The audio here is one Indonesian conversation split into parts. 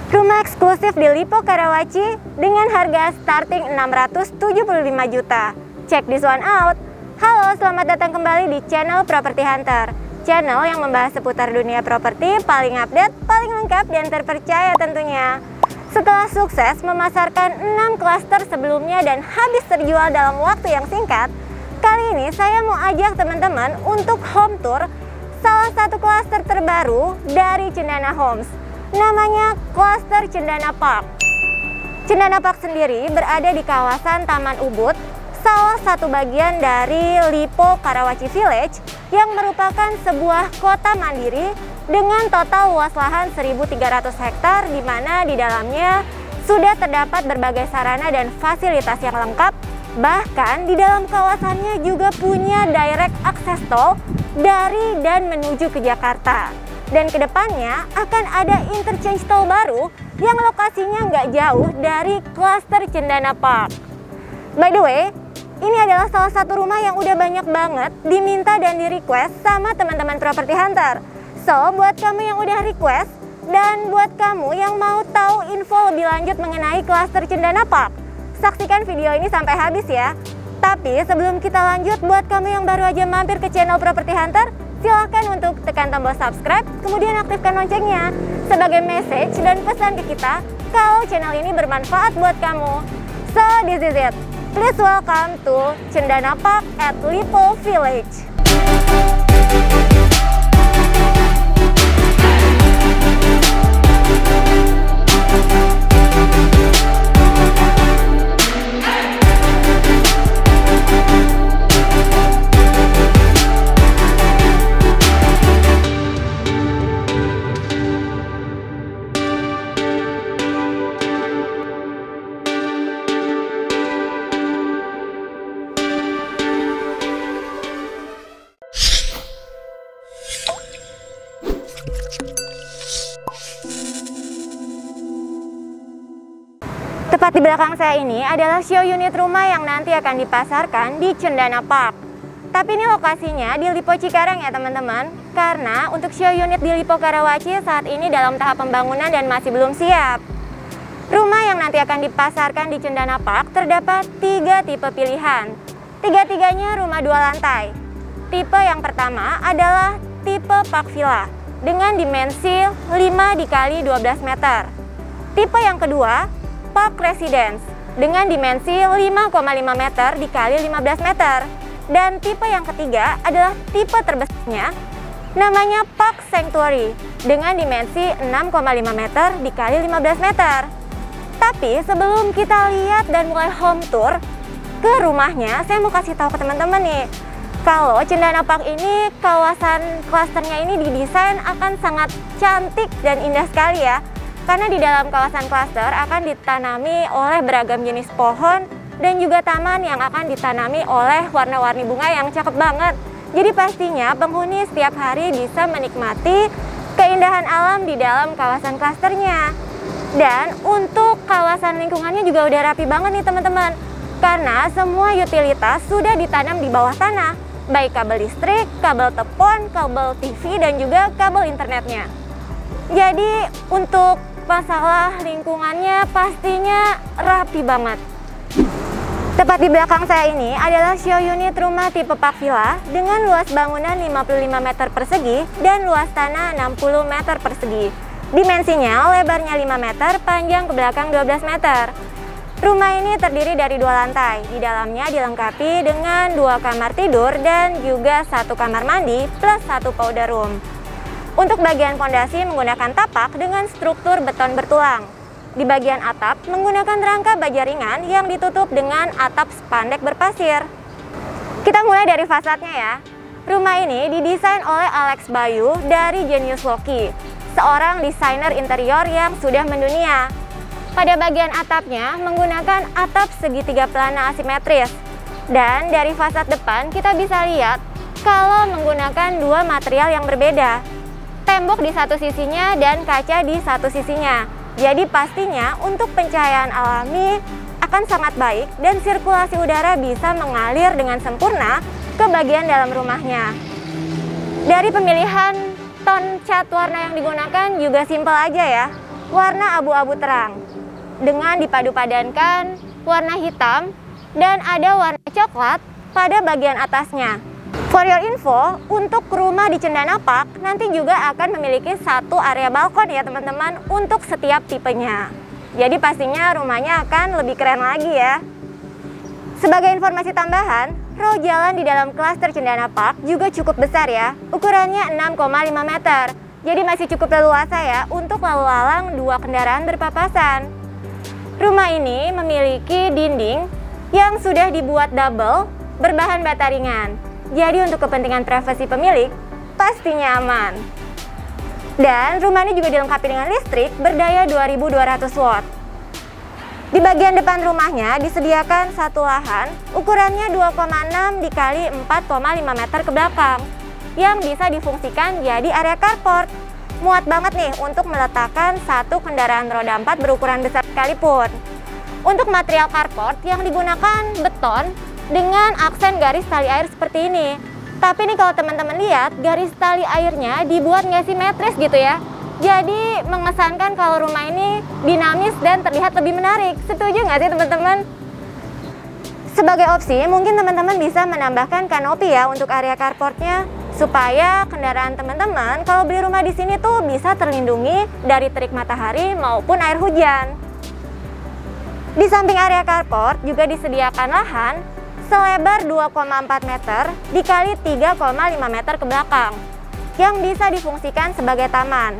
Rumah eksklusif di Lippo Karawaci dengan harga starting 675 juta. Check this one out. Halo, selamat datang kembali di channel Property Hunter. Channel yang membahas seputar dunia properti paling update, paling lengkap, dan terpercaya tentunya. Setelah sukses memasarkan 6 klaster sebelumnya dan habis terjual dalam waktu yang singkat, kali ini saya mau ajak teman-teman untuk home tour salah satu klaster terbaru dari Cendana Homes. Namanya klaster Cendana Park. Cendana Park sendiri berada di kawasan Taman Ubud, salah satu bagian dari Lippo Karawaci Village yang merupakan sebuah kota mandiri dengan total luas lahan 1.300 hektar, di mana di dalamnya sudah terdapat berbagai sarana dan fasilitas yang lengkap. Bahkan di dalam kawasannya juga punya direct access tol dari dan menuju ke Jakarta. Dan kedepannya akan ada interchange tol baru yang lokasinya nggak jauh dari klaster Cendana Park. By the way, ini adalah salah satu rumah yang udah banyak banget diminta dan di request sama teman-teman Property Hunter. So, buat kamu yang udah request dan buat kamu yang mau tahu info lebih lanjut mengenai klaster Cendana Park, saksikan video ini sampai habis ya. Tapi sebelum kita lanjut, buat kamu yang baru aja mampir ke channel Property Hunter, silahkan untuk tekan tombol subscribe, kemudian aktifkan loncengnya sebagai message dan pesan ke kita kalau channel ini bermanfaat buat kamu. So, this is it. Please welcome to Cendana Park at Lippo Village. Tepat di belakang saya ini adalah show unit rumah yang nanti akan dipasarkan di Cendana Park. Tapi ini lokasinya di Lippo Cikarang ya teman-teman, karena untuk show unit di Lippo Karawaci saat ini dalam tahap pembangunan dan masih belum siap. Rumah yang nanti akan dipasarkan di Cendana Park terdapat 3 tipe pilihan. Tiga-tiganya rumah 2 lantai. Tipe yang pertama adalah tipe Park Villa dengan dimensi 5 x 12 meter. Tipe yang kedua Park Residence dengan dimensi 5,5 meter dikali 15 meter. Dan tipe yang ketiga adalah tipe terbesarnya, namanya Park Sanctuary dengan dimensi 6,5 meter dikali 15 meter. Tapi sebelum kita lihat dan mulai home tour ke rumahnya, saya mau kasih tahu ke teman-teman nih, kalau Cendana Park ini kawasan klasternya ini didesain akan sangat cantik dan indah sekali ya. Karena di dalam kawasan klaster akan ditanami oleh beragam jenis pohon dan juga taman yang akan ditanami oleh warna-warni bunga yang cakep banget. Jadi pastinya penghuni setiap hari bisa menikmati keindahan alam di dalam kawasan klasternya. Dan untuk kawasan lingkungannya juga udah rapi banget nih teman-teman. Karena semua utilitas sudah ditanam di bawah tanah, baik kabel listrik, kabel telepon, kabel TV, dan juga kabel internetnya. Jadi untuk masalah lingkungannya pastinya rapi banget. Tepat di belakang saya ini adalah show unit rumah tipe Park Villa dengan luas bangunan 55 meter persegi dan luas tanah 60 meter persegi. Dimensinya lebarnya 5 meter, panjang ke belakang 12 meter. Rumah ini terdiri dari 2 lantai. Di dalamnya dilengkapi dengan 2 kamar tidur dan juga 1 kamar mandi plus 1 powder room. Untuk bagian fondasi menggunakan tapak dengan struktur beton bertulang. Di bagian atap menggunakan rangka baja ringan yang ditutup dengan atap spandek berpasir. Kita mulai dari fasadnya ya. Rumah ini didesain oleh Alex Bayu dari Genius Loki, seorang desainer interior yang sudah mendunia. Pada bagian atapnya menggunakan atap segitiga pelana asimetris. Dan dari fasad depan kita bisa lihat kalau menggunakan 2 material yang berbeda. Tembok di satu sisinya dan kaca di satu sisinya. Jadi pastinya untuk pencahayaan alami akan sangat baik dan sirkulasi udara bisa mengalir dengan sempurna ke bagian dalam rumahnya. Dari pemilihan ton cat warna yang digunakan juga simpel aja ya. warna abu-abu terang dengan dipadu-padankan warna hitam dan ada warna coklat pada bagian atasnya. For your info, untuk rumah di Cendana Park nanti juga akan memiliki satu area balkon ya teman-teman untuk setiap tipenya. Jadi pastinya rumahnya akan lebih keren lagi ya. Sebagai informasi tambahan, row jalan di dalam klaster Cendana Park juga cukup besar ya. Ukurannya 6,5 meter. Jadi masih cukup leluasa ya untuk lalu lalang dua kendaraan berpapasan. Rumah ini memiliki dinding yang sudah dibuat double berbahan bata ringan. Jadi untuk kepentingan privasi pemilik, pastinya aman. Dan rumah ini juga dilengkapi dengan listrik berdaya 2200 watt. Di bagian depan rumahnya disediakan satu lahan ukurannya 2,6 dikali 4,5 meter ke belakang yang bisa difungsikan jadi area carport. Muat banget nih untuk meletakkan satu kendaraan roda 4 berukuran besar sekalipun. Untuk material carport yang digunakan beton dengan aksen garis tali air seperti ini. Tapi nih kalau teman-teman lihat, garis tali airnya dibuat nggak simetris gitu ya. Jadi mengesankan kalau rumah ini dinamis dan terlihat lebih menarik. Setuju nggak sih teman-teman? Sebagai opsi, mungkin teman-teman bisa menambahkan kanopi ya untuk area carportnya, supaya kendaraan teman-teman kalau beli rumah di sini tuh bisa terlindungi dari terik matahari maupun air hujan. Di samping area carport juga disediakan lahan selebar 2,4 meter dikali 3,5 meter ke belakang yang bisa difungsikan sebagai taman.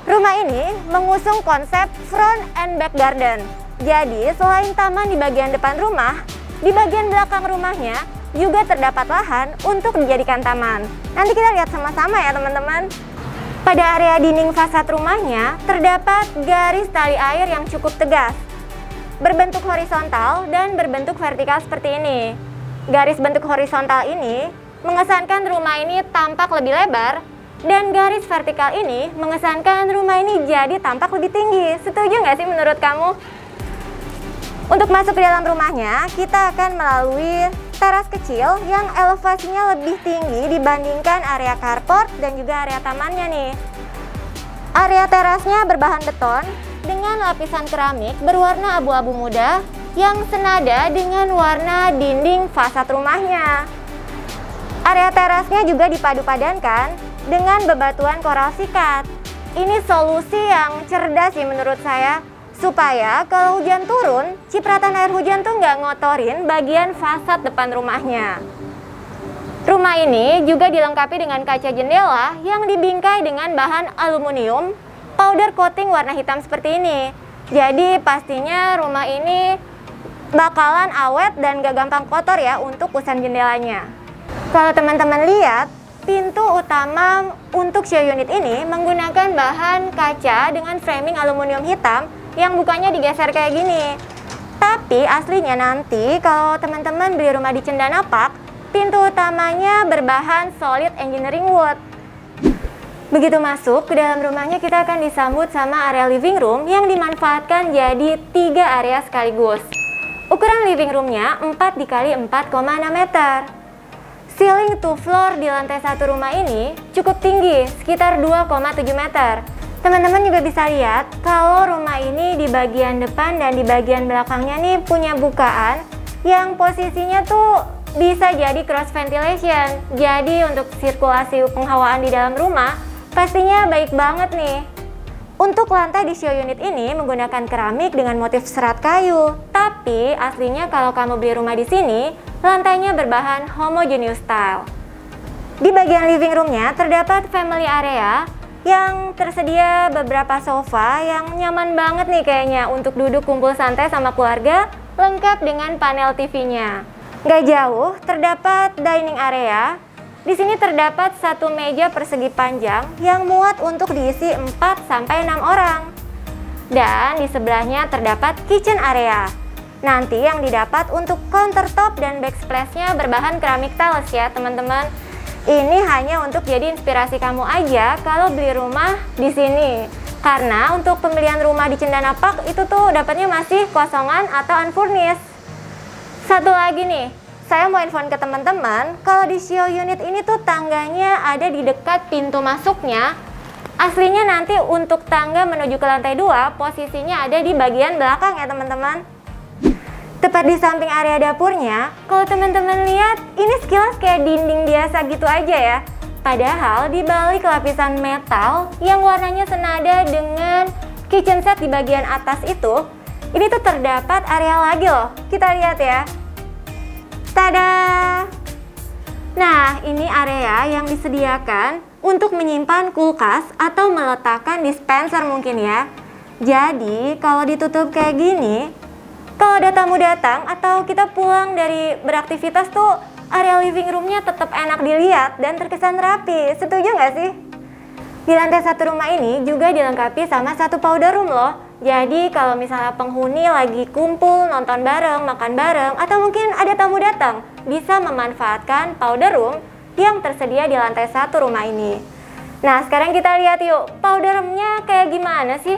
Rumah ini mengusung konsep front and back garden. Jadi selain taman di bagian depan rumah, di bagian belakang rumahnya juga terdapat lahan untuk dijadikan taman. Nanti kita lihat sama-sama ya teman-teman. Pada area dinding fasad rumahnya terdapat garis tali air yang cukup tegas, berbentuk horizontal dan berbentuk vertikal seperti ini. Garis bentuk horizontal ini mengesankan rumah ini tampak lebih lebar, dan garis vertikal ini mengesankan rumah ini jadi tampak lebih tinggi. Setuju nggak sih menurut kamu? Untuk masuk ke dalam rumahnya, kita akan melalui teras kecil yang elevasinya lebih tinggi dibandingkan area carport dan juga area tamannya nih. Area terasnya berbahan beton dengan lapisan keramik berwarna abu-abu muda yang senada dengan warna dinding fasad rumahnya. Area terasnya juga dipadu-padankan dengan bebatuan koral sikat. Ini solusi yang cerdas sih menurut saya, supaya kalau hujan turun, cipratan air hujan tuh nggak ngotorin bagian fasad depan rumahnya. Rumah ini juga dilengkapi dengan kaca jendela yang dibingkai dengan bahan aluminium powder coating warna hitam seperti ini. Jadi pastinya rumah ini bakalan awet dan gak gampang kotor ya untuk kusen jendelanya. Kalau teman-teman lihat, pintu utama untuk show unit ini menggunakan bahan kaca dengan framing aluminium hitam yang bukanya digeser kayak gini. Tapi aslinya nanti kalau teman-teman beli rumah di Cendana Park, pintu utamanya berbahan solid engineering wood. Begitu masuk ke dalam rumahnya, kita akan disambut sama area living room yang dimanfaatkan jadi 3 area sekaligus. Ukuran living roomnya 4 dikali 4,6 meter. Ceiling to floor di lantai 1 rumah ini cukup tinggi, sekitar 2,7 meter. Teman-teman juga bisa lihat kalau rumah ini di bagian depan dan di bagian belakangnya nih punya bukaan yang posisinya tuh bisa jadi cross ventilation. Jadi untuk sirkulasi penghawaan di dalam rumah pastinya baik banget nih. Untuk lantai di show unit ini menggunakan keramik dengan motif serat kayu. Tapi aslinya kalau kamu beli rumah di sini, lantainya berbahan homogeneous style. Di bagian living roomnya terdapat family area yang tersedia beberapa sofa yang nyaman banget nih kayaknya untuk duduk kumpul santai sama keluarga, lengkap dengan panel TV-nya. Gak jauh terdapat dining area. Di sini terdapat satu meja persegi panjang yang muat untuk diisi 4-6 orang. Dan di sebelahnya terdapat kitchen area. Nanti yang didapat untuk countertop dan backsplash-nya berbahan keramik tiles ya teman-teman. Ini hanya untuk jadi inspirasi kamu aja kalau beli rumah di sini. Karena untuk pembelian rumah di Cendana Park itu tuh dapatnya masih kosongan atau unfurnished. Satu lagi nih, saya mau info ke teman-teman, kalau di show unit ini tuh tangganya ada di dekat pintu masuknya Aslinya nanti untuk tangga menuju ke lantai 2 posisinya ada di bagian belakang ya teman-teman. Tepat di samping area dapurnya, kalau teman-teman lihat ini sekilas kayak dinding biasa gitu aja ya. Padahal di balik lapisan metal yang warnanya senada dengan kitchen set di bagian atas itu, ini tuh terdapat area lagi loh. Kita lihat ya. Tada! Nah, ini area yang disediakan untuk menyimpan kulkas atau meletakkan dispenser mungkin ya. Jadi, kalau ditutup kayak gini, kalau ada tamu datang atau kita pulang dari beraktivitas tuh, area living roomnya tetap enak dilihat dan terkesan rapi. Setuju nggak sih? Di lantai 1 rumah ini juga dilengkapi sama satu powder room loh. Jadi kalau misalnya penghuni lagi kumpul, nonton bareng, makan bareng, atau mungkin ada tamu datang, bisa memanfaatkan powder room yang tersedia di lantai 1 rumah ini. Nah, sekarang kita lihat yuk, powder roomnya kayak gimana sih?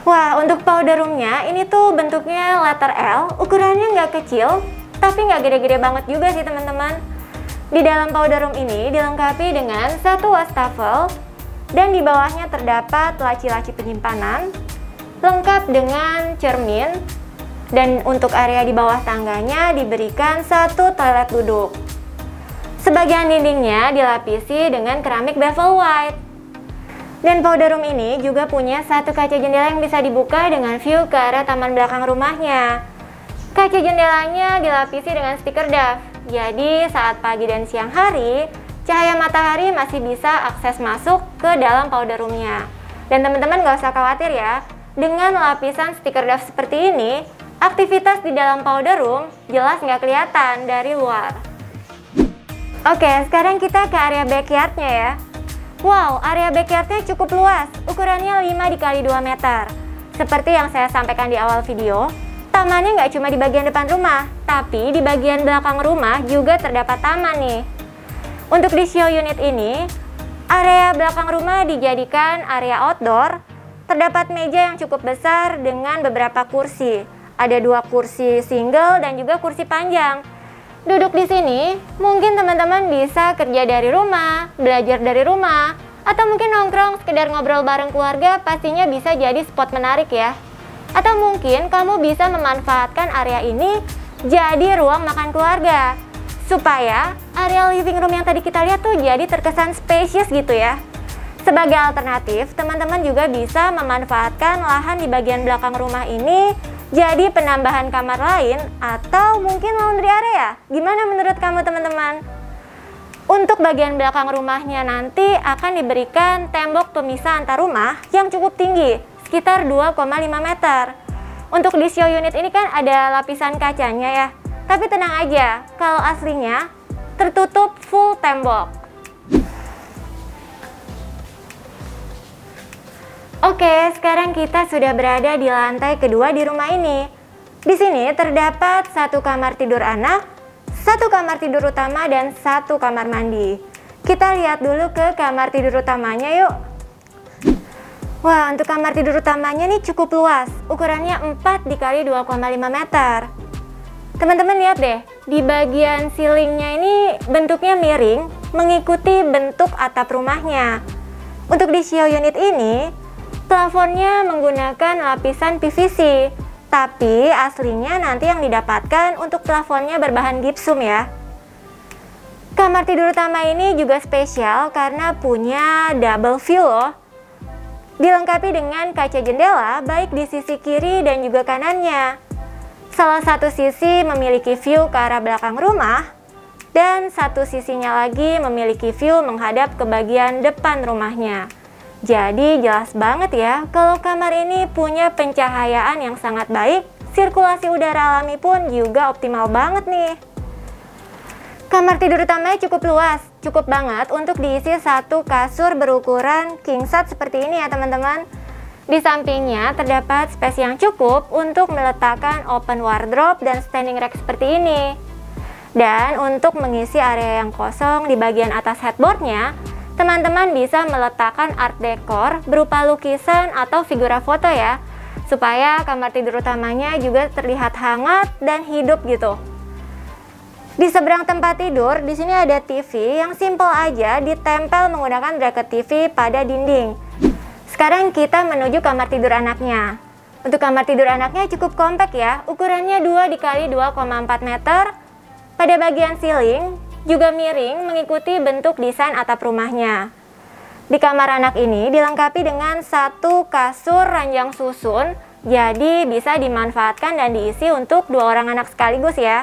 Wah, untuk powder roomnya ini tuh bentuknya letter L, ukurannya nggak kecil, tapi nggak gede-gede banget juga sih teman-teman. Di dalam powder room ini dilengkapi dengan satu wastafel, dan di bawahnya terdapat laci-laci penyimpanan, lengkap dengan cermin, dan untuk area di bawah tangganya diberikan satu toilet duduk. Sebagian dindingnya dilapisi dengan keramik bevel white. Dan powder room ini juga punya satu kaca jendela yang bisa dibuka dengan view ke arah taman belakang rumahnya. Kaca jendelanya dilapisi dengan stiker DAF, jadi saat pagi dan siang hari, cahaya matahari masih bisa akses masuk ke dalam powder roomnya. Dan teman-teman gak usah khawatir ya, dengan lapisan stiker DAF seperti ini, aktivitas di dalam powder room jelas nggak kelihatan dari luar. Oke, sekarang kita ke area backyardnya ya. Wow, area backyardnya cukup luas, ukurannya 5 x 2 meter. Seperti yang saya sampaikan di awal video, tamannya nggak cuma di bagian depan rumah, tapi di bagian belakang rumah juga terdapat taman nih. Untuk di show unit ini, area belakang rumah dijadikan area outdoor. Terdapat meja yang cukup besar dengan beberapa kursi. Ada 2 kursi single dan juga kursi panjang. Duduk di sini, mungkin teman-teman bisa kerja dari rumah, belajar dari rumah, atau mungkin nongkrong sekedar ngobrol bareng keluarga, pastinya bisa jadi spot menarik ya. Atau mungkin kamu bisa memanfaatkan area ini jadi ruang makan keluarga, supaya area living room yang tadi kita lihat tuh jadi terkesan spacious gitu ya. Sebagai alternatif, teman-teman juga bisa memanfaatkan lahan di bagian belakang rumah ini jadi penambahan kamar lain atau mungkin laundry area. Gimana menurut kamu teman-teman? Untuk bagian belakang rumahnya nanti akan diberikan tembok pemisah antar rumah yang cukup tinggi, sekitar 2,5 meter. Untuk di show unit ini kan ada lapisan kacanya ya. Tapi tenang aja, kalau aslinya tertutup full tembok. Oke, sekarang kita sudah berada di lantai kedua di rumah ini. Di sini terdapat satu kamar tidur anak, satu kamar tidur utama, dan satu kamar mandi. Kita lihat dulu ke kamar tidur utamanya yuk. Wah, untuk kamar tidur utamanya nih cukup luas, ukurannya 4 x 2,5 meter. Teman-teman lihat deh, di bagian ceilingnya ini bentuknya miring, mengikuti bentuk atap rumahnya. Untuk di show unit ini, plafonnya menggunakan lapisan PVC, tapi aslinya nanti yang didapatkan untuk plafonnya berbahan gipsum ya. Kamar tidur utama ini juga spesial karena punya double view loh. Dilengkapi dengan kaca jendela baik di sisi kiri dan juga kanannya. Salah satu sisi memiliki view ke arah belakang rumah, dan satu sisinya lagi memiliki view menghadap ke bagian depan rumahnya. Jadi jelas banget ya kalau kamar ini punya pencahayaan yang sangat baik, sirkulasi udara alami pun juga optimal banget nih. Kamar tidur utamanya cukup luas, cukup banget untuk diisi satu kasur berukuran king size seperti ini ya teman-teman. Di sampingnya terdapat space yang cukup untuk meletakkan open wardrobe dan standing rack seperti ini. Dan untuk mengisi area yang kosong di bagian atas headboardnya, teman-teman bisa meletakkan art decor berupa lukisan atau figura foto ya, supaya kamar tidur utamanya juga terlihat hangat dan hidup gitu. Di seberang tempat tidur, di sini ada TV yang simple aja ditempel menggunakan bracket TV pada dinding. Sekarang kita menuju kamar tidur anaknya. Untuk kamar tidur anaknya cukup kompak ya, ukurannya 2 x 2,4 meter. Pada bagian ceiling juga miring mengikuti bentuk desain atap rumahnya. Di kamar anak ini dilengkapi dengan satu kasur ranjang susun, jadi bisa dimanfaatkan dan diisi untuk 2 orang anak sekaligus ya.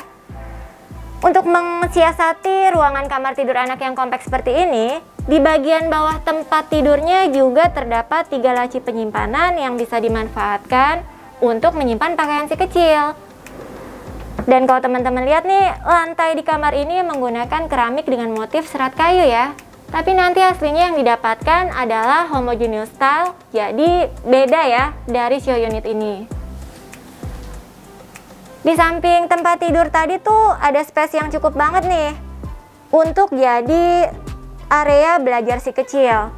Untuk mensiasati ruangan kamar tidur anak yang kompak seperti ini, di bagian bawah tempat tidurnya juga terdapat 3 laci penyimpanan yang bisa dimanfaatkan untuk menyimpan pakaian si kecil. Dan kalau teman-teman lihat nih, lantai di kamar ini menggunakan keramik dengan motif serat kayu ya. Tapi nanti aslinya yang didapatkan adalah homogeneous style, jadi beda ya dari show unit ini. Di samping tempat tidur tadi tuh ada space yang cukup banget nih untuk jadi area belajar si kecil.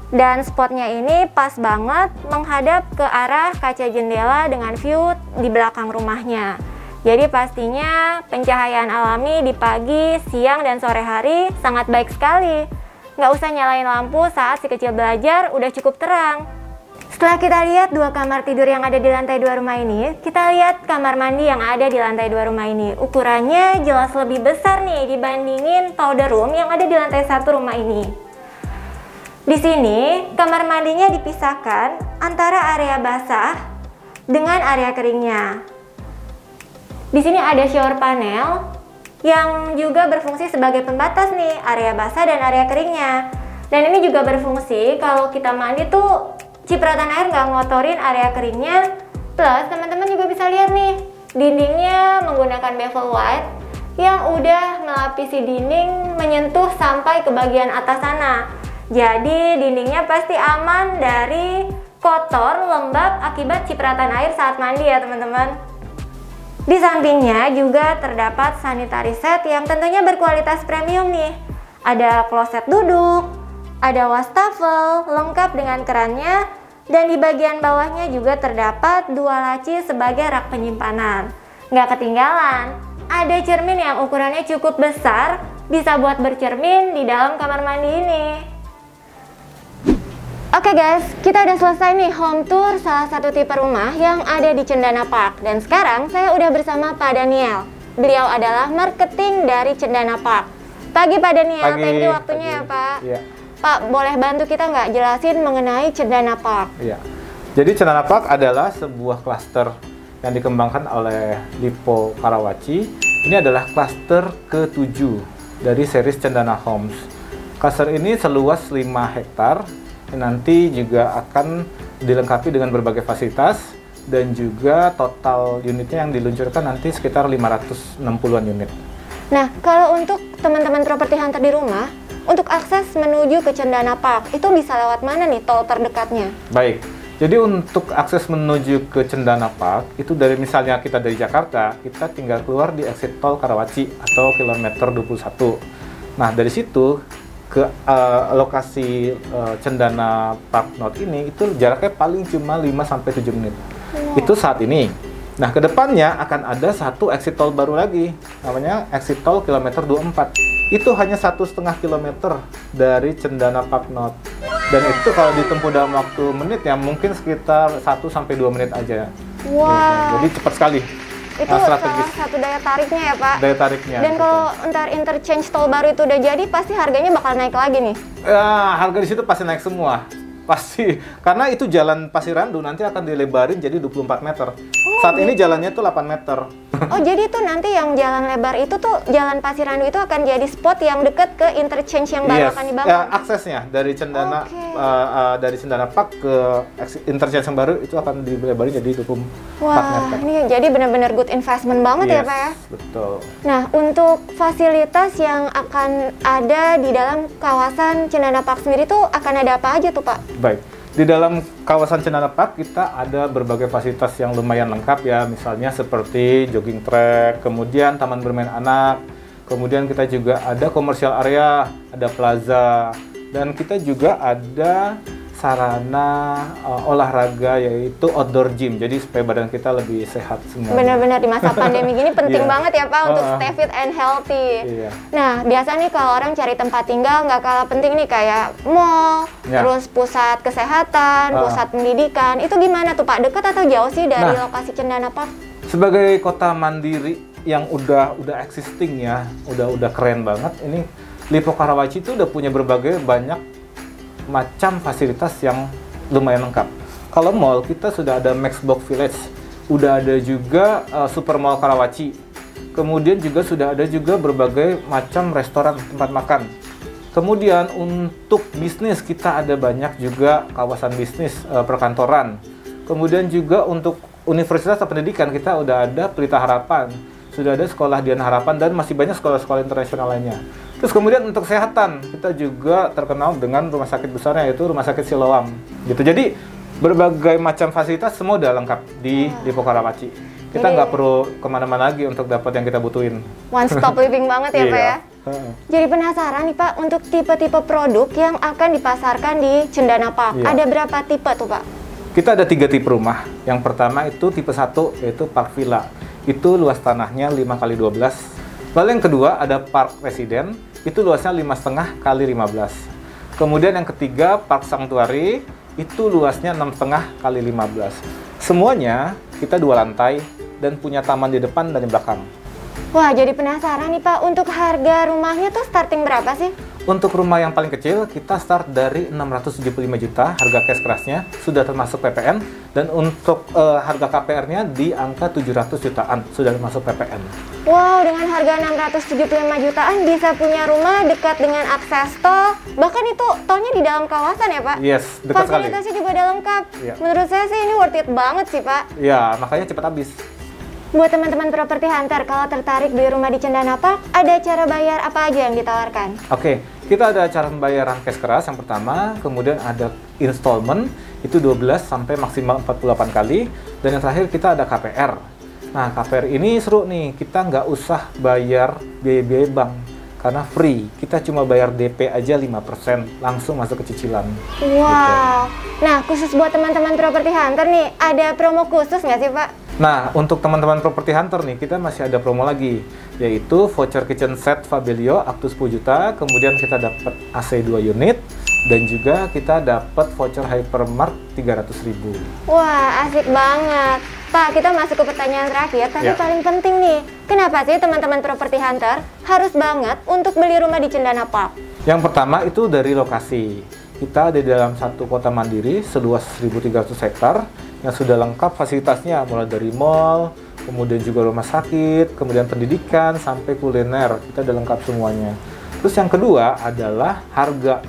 Dan spotnya ini pas banget menghadap ke arah kaca jendela dengan view di belakang rumahnya. Jadi pastinya pencahayaan alami di pagi, siang, dan sore hari sangat baik sekali. Nggak usah nyalain lampu saat si kecil belajar, udah cukup terang. Setelah kita lihat 2 kamar tidur yang ada di lantai 2 rumah ini, kita lihat kamar mandi yang ada di lantai 2 rumah ini. Ukurannya jelas lebih besar nih dibandingin powder room yang ada di lantai 1 rumah ini. Di sini, kamar mandinya dipisahkan antara area basah dengan area keringnya. Di sini ada shower panel yang juga berfungsi sebagai pembatas nih area basah dan area keringnya. Dan ini juga berfungsi kalau kita mandi tuh cipratan air nggak ngotorin area keringnya. Plus teman-teman juga bisa lihat nih, dindingnya menggunakan bevel white yang udah melapisi dinding menyentuh sampai ke bagian atas sana. Jadi dindingnya pasti aman dari kotor, lembab akibat cipratan air saat mandi ya teman-teman. Di sampingnya juga terdapat sanitary set yang tentunya berkualitas premium nih. Ada kloset duduk, ada wastafel lengkap dengan kerannya, dan di bagian bawahnya juga terdapat 2 laci sebagai rak penyimpanan. Nggak ketinggalan, ada cermin yang ukurannya cukup besar, bisa buat bercermin di dalam kamar mandi ini. Oke guys, kita udah selesai nih home tour salah satu tipe rumah yang ada di Cendana Park. Dan sekarang saya udah bersama Pak Daniel. Beliau adalah marketing dari Cendana Park. Pagi Pak Daniel, thank you waktunya ya Pak. Iya. Pak, boleh bantu kita nggak jelasin mengenai Cendana Park? Iya. Jadi Cendana Park adalah sebuah klaster yang dikembangkan oleh Lippo Karawaci. Ini adalah klaster ke-7 dari series Cendana Homes. Klaster ini seluas 5 hektar. Nanti juga akan dilengkapi dengan berbagai fasilitas dan juga total unitnya yang diluncurkan nanti sekitar 560-an unit. Nah, kalau untuk teman-teman properti hunter di rumah, untuk akses menuju ke Cendana Park, itu bisa lewat mana nih tol terdekatnya? Baik, jadi untuk akses menuju ke Cendana Park, itu dari misalnya kita dari Jakarta, kita tinggal keluar di exit tol Karawaci atau kilometer 21. Nah, dari situ ke lokasi Cendana Park North ini, itu jaraknya paling cuma 5-7 menit. Wow. Itu saat ini. Nah, kedepannya akan ada satu exit tol baru lagi, namanya exit tol kilometer 24. Itu hanya 1,5 kilometer dari Cendana Park North. Dan itu kalau ditempuh dalam waktu menit ya mungkin sekitar 1-2 menit aja. Wow. Jadi cepat sekali. Itu salah satu daya tariknya ya Pak? Daya tariknya. Dan kalau ntar interchange tol baru itu udah jadi, pasti harganya bakal naik lagi nih? Ya, harga di situ pasti naik semua. Pasti, karena itu jalan Pasirandu nanti akan dilebarin jadi 24 meter. Saat ini jalannya tuh 8 meter. Oh, jadi tuh nanti yang jalan lebar itu tuh jalan Pasirandu itu akan jadi spot yang deket ke interchange yang baru akan dibangun? Ya, aksesnya dari Cendana dari Cendana Park ke interchange yang baru itu akan dilebarin jadi 24 meter. Ini jadi benar-benar good investment banget ya Pak ya? Betul. Nah, untuk fasilitas yang akan ada di dalam kawasan Cendana Park sendiri tuh akan ada apa aja tuh Pak? Baik, di dalam kawasan Cendana Park kita ada berbagai fasilitas yang lumayan lengkap ya, misalnya seperti jogging track, kemudian taman bermain anak, kemudian kita juga ada commercial area, ada plaza, dan kita juga ada sarana olahraga, yaitu outdoor gym. Jadi supaya badan kita lebih sehat semua. Benar-benar di masa pandemi gini penting Iya. banget ya Pak untuk stay fit and healthy. Iya. Nah, biasa nih kalau orang cari tempat tinggal nggak kalah penting nih kayak mall, Ya. terus pusat kesehatan, pusat pendidikan. Itu gimana tuh Pak? Dekat atau jauh sih dari lokasi Cendana Park? Sebagai kota mandiri yang udah existing ya, udah keren banget. Ini Lippo Karawaci itu udah punya berbagai banyak macam fasilitas yang lumayan lengkap. Kalau mall, kita sudah ada Maxbox Village, udah ada juga Super Mall Karawaci. Kemudian juga sudah ada juga berbagai macam restoran, tempat makan. Kemudian untuk bisnis kita ada banyak juga kawasan bisnis, perkantoran. Kemudian juga untuk universitas atau pendidikan kita udah ada Pelita Harapan, sudah ada Sekolah Dian Harapan, dan masih banyak sekolah-sekolah internasional lainnya. Terus kemudian untuk kesehatan, kita juga terkenal dengan rumah sakit besarnya, yaitu Rumah Sakit Siloam. Gitu. Jadi berbagai macam fasilitas semua udah lengkap di Lippo Karawaci. Kita nggak perlu kemana-mana lagi untuk dapat yang kita butuhin. One stop living banget ya Pak ya? Jadi penasaran nih Pak, untuk tipe-tipe produk yang akan dipasarkan di Cendana Park. Ada berapa tipe tuh Pak? Kita ada 3 tipe rumah. Yang pertama itu tipe 1, yaitu Park Villa. Itu luas tanahnya 5x12. Lalu yang kedua ada Park Residen, itu luasnya 5,5x15. Kemudian yang ketiga Park Sanctuary, itu luasnya 6,5x15. Semuanya kita 2 lantai dan punya taman di depan dan di belakang. Wah, jadi penasaran nih Pak, untuk harga rumahnya tuh starting berapa sih? Untuk rumah yang paling kecil, kita start dari 675 juta, harga cash kerasnya, sudah termasuk PPN. Dan untuk harga KPR-nya di angka 700 jutaan, sudah termasuk PPN. Wow, dengan harga 675 jutaan bisa punya rumah dekat dengan akses tol. Bahkan itu tolnya di dalam kawasan ya Pak? Yes, dekat sekali. Fasilitasnya juga udah lengkap. Iya. Menurut saya sih ini worth it banget sih Pak. Ya, makanya cepat habis. Buat teman-teman properti hunter, kalau tertarik beli rumah di Cendana Park, ada cara bayar apa aja yang ditawarkan? Oke, kita ada cara pembayaran cash keras yang pertama, kemudian ada installment, itu 12 sampai maksimal 48 kali, dan yang terakhir kita ada KPR. Nah, KPR ini seru nih, kita nggak usah bayar biaya-biaya bank, karena free. Kita cuma bayar DP aja 5%, langsung masuk ke cicilan. Wow, nah khusus buat teman-teman properti hunter nih, ada promo khusus nggak sih Pak? Nah, untuk teman-teman properti hunter nih, kita masih ada promo lagi, yaitu voucher kitchen set Fabelio up to 10 juta, kemudian kita dapat AC 2 unit, dan juga kita dapat voucher Hypermart 300.000. Wah, asik banget. Pak, kita masuk ke pertanyaan terakhir, tapi paling penting nih, kenapa sih teman-teman properti hunter harus banget untuk beli rumah di Cendana Park? Yang pertama itu dari lokasi. Kita ada di dalam satu kota mandiri seluas 1.300 hektar, yang sudah lengkap fasilitasnya, mulai dari mall, kemudian juga rumah sakit, kemudian pendidikan, sampai kuliner. Kita udah lengkap semuanya. Terus yang kedua adalah harga.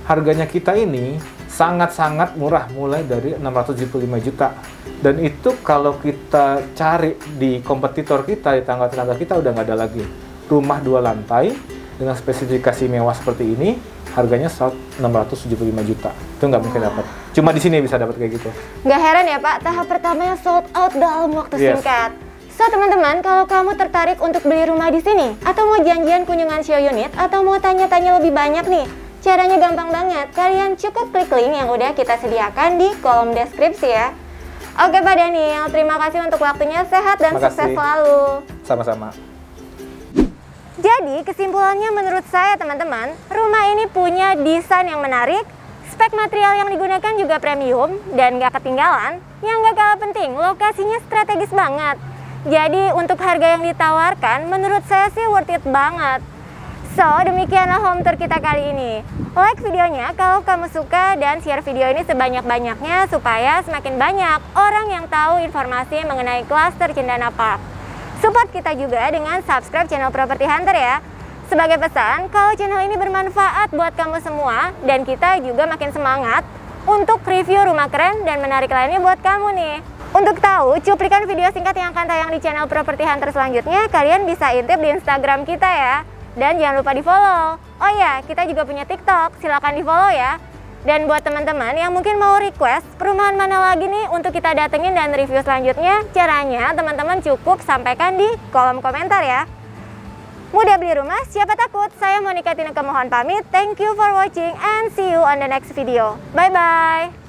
Harganya kita ini sangat-sangat murah, mulai dari 675 juta. Dan itu kalau kita cari di kompetitor kita, di tangga-tangga kita udah nggak ada lagi. Rumah 2 lantai dengan spesifikasi mewah seperti ini, harganya 675 juta. Itu nggak mungkin dapat. Cuma di sini bisa dapat kayak gitu. Nggak heran ya Pak, tahap pertamanya sold out dalam waktu singkat. So teman-teman, kalau kamu tertarik untuk beli rumah di sini, atau mau janjian kunjungan show unit, atau mau tanya-tanya lebih banyak nih, caranya gampang banget. Kalian cukup klik link yang udah kita sediakan di kolom deskripsi ya. Oke Pak Daniel, terima kasih untuk waktunya, sehat dan sukses selalu. Sama-sama. Jadi kesimpulannya menurut saya teman-teman, rumah ini punya desain yang menarik, spek material yang digunakan juga premium, dan gak ketinggalan, yang gak kalah penting, lokasinya strategis banget. Jadi untuk harga yang ditawarkan, menurut saya sih worth it banget. So, demikianlah home tour kita kali ini. Like videonya kalau kamu suka, dan share video ini sebanyak-banyaknya supaya semakin banyak orang yang tahu informasi mengenai klaster Cendana Park. Support kita juga dengan subscribe channel Property Hunter ya. Sebagai pesan, kalau channel ini bermanfaat buat kamu semua, dan kita juga makin semangat untuk review rumah keren dan menarik lainnya buat kamu nih. Untuk tahu cuplikan video singkat yang akan tayang di channel Property Hunter selanjutnya, kalian bisa intip di Instagram kita ya. Dan jangan lupa di follow. Oh ya, kita juga punya TikTok, silahkan di follow ya. Dan buat teman-teman yang mungkin mau request perumahan mana lagi nih untuk kita datengin dan review selanjutnya, caranya teman-teman cukup sampaikan di kolom komentar ya. Mudah beli rumah, siapa takut? Saya Monica Tineke mohon pamit. Thank you for watching and see you on the next video. Bye-bye.